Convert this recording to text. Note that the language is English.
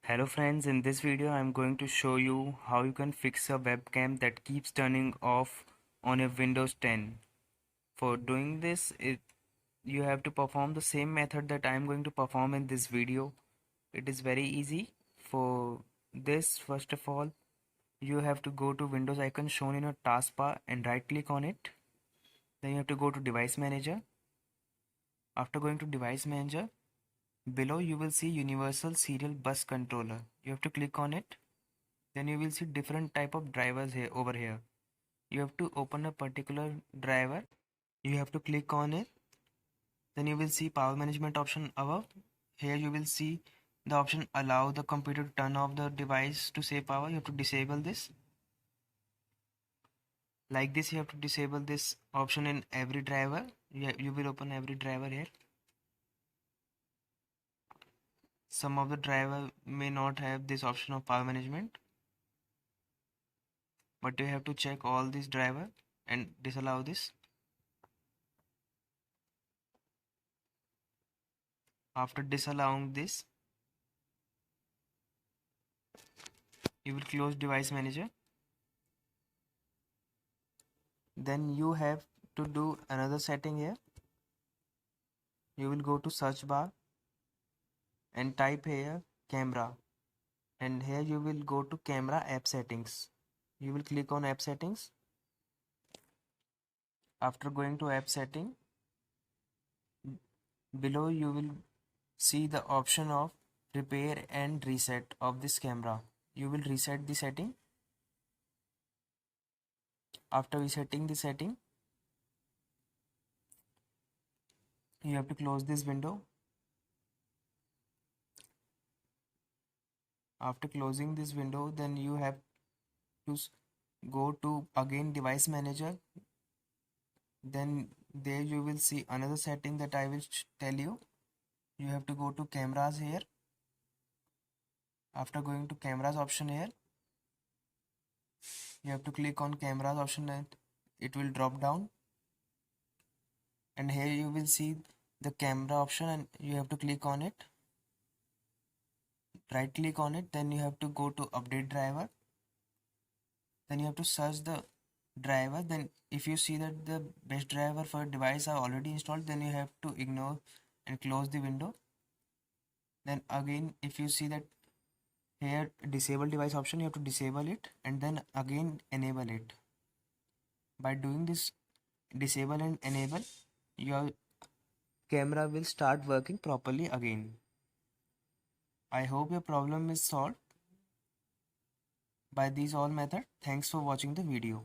Hello friends, in this video I'm going to show you how you can fix a webcam that keeps turning off on a Windows 10. For doing this, you have to perform the same method that I'm going to perform in this video. It is very easy. For this, first of all, you have to go to Windows icon shown in your taskbar and right click on it. Then you have to go to Device Manager. After going to Device Manager, below you will see Universal Serial Bus Controller. You have to click on it. Then you will see different type of drivers here over here. You have to open a particular driver. You have to click on it. Then you will see power management option above. Here you will see the option allow the computer to turn off the device to save power. You have to disable this. Like this, you have to disable this option in every driver. You will open every driver here. Some of the driver may not have this option of power management, but you have to check all these driver and disallow this. After disallowing this, you will close Device Manager. Then you have to do another setting here. You will go to search bar and type here camera, and here you will go to camera app settings. You will click on app settings. After going to app setting, below you will see the option of repair and reset of this camera. You will reset the setting. After resetting the setting, you have to close this window. After closing this window, then you have to go to again Device Manager. Then there you will see another setting that I will tell you. You have to go to cameras here. After going to cameras option here, you have to click on cameras option and it will drop down, and here you will see the camera option and you have to click on it. Right click on it, then you have to go to update driver. Then you have to search the driver. Then if you see that the best driver for device are already installed, then you have to ignore and close the window. Then again, if you see that here disable device option, you have to disable it and then again enable it. By doing this disable and enable, your camera will start working properly again. I hope your problem is solved by these all methods. Thanks for watching the video.